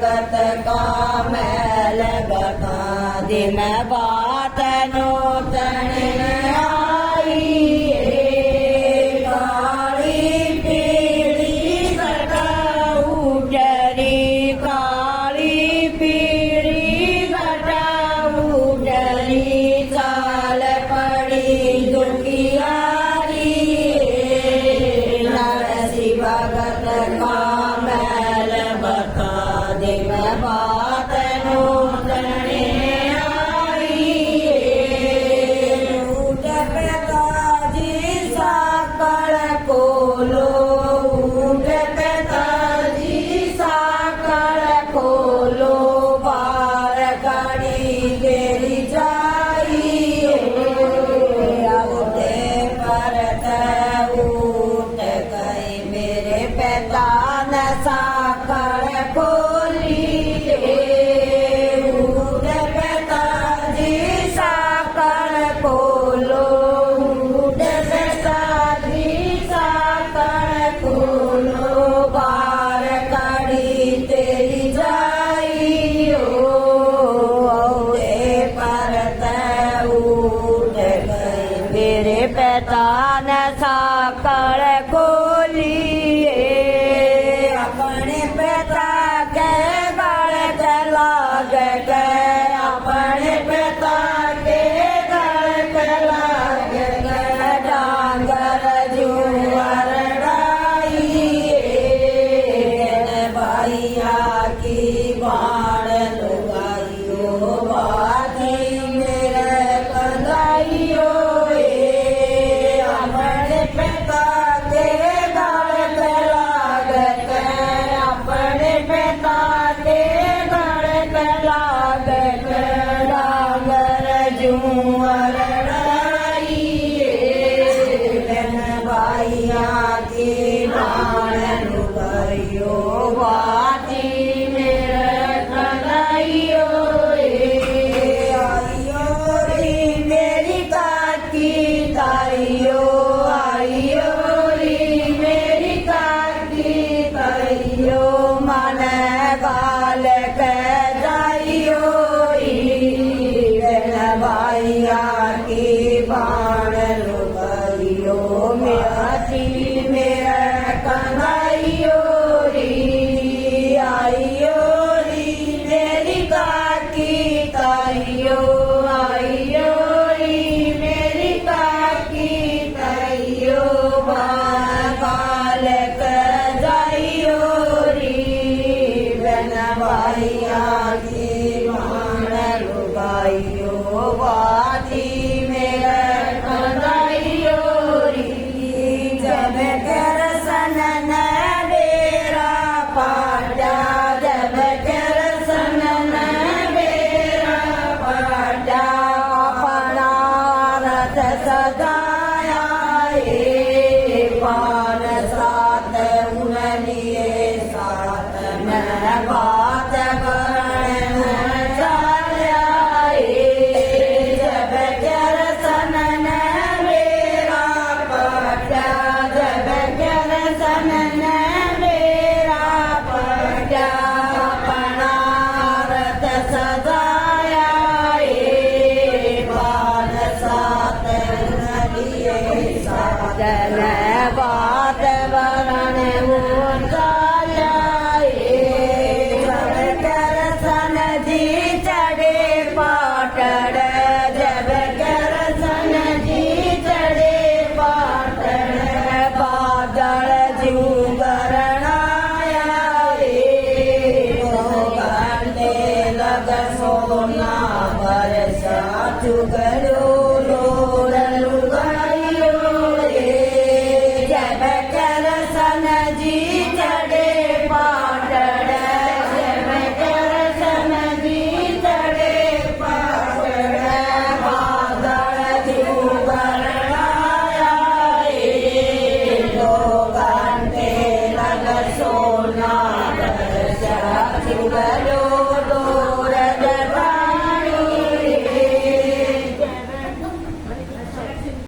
भगत का मैल बता दे मैं बात नो तन आई काली पीली घटाऊ डरी काली पीली घटाऊ डरी चाल पड़ी दुखियारी नरसी भगत का मैल बता दे मैं बात नो तने आई ऊट पिताजी साकड़ खोलो ऊट पिताजी साकड़ खोलो बार कड़ी तेरी जाई उठे पर ऊट गए मेरे पिता न साकड़ खोली ऊट पिताजी साकड़ खोलो ऊट पिताजी साकड़ खोलो बार कड़ी तेरी जाई ओए पर ऊट गए मेरे पिता न साकड़ खोलिए अपने पिता के गल लाग गए अपने पिता के गल लाग गए डांगर जुआर भाइया की बाढ़ लुगाइयो बाती मेरे कदाइयो अपने पिता के गल लाग गए अपने पिता के गल लाग गए डांगर जुआर भाइया की बाढ़ लुगाइयो बाती मेरे कदाइयो आइयो री मेरी काकी ताइयो आइयो री मेरी काकी ताइयो मन गाल के जाइयो भाइया की बाण लुगाइयो मेरी मेरा कन्हैयो री आइयो री मेरी काकी ताइयो आइयो री मेरी काकी ताइयो बाल के जाइयो री बन भाइया की बाण लुगाइयो बाती मेरा कन्हैयो री जब करसन न बेरा पाटा जब करसन न बेरा पाटा अपना रथ सजाया पान सात उनलिए सात न बात करण चाया जब करसन न बेरा पाटा जब करसन न बेरा पाटा अपना रथ सजाया पान सात नलिए सात न बात वरण ऊंचाया जब करसन जी चढ़े पाटड़ जब करसन जी चढ़े पाटड़ बादल जू गरणाया घंटे लग सोना बरसा चुगलो लोर लुगाइयो जब करसन जी चढ़े पाटड़ जब करसन जी चढ़े पाटड़ बादल जू गरणाया 2 घंटे लग सोना बरसा चुगलो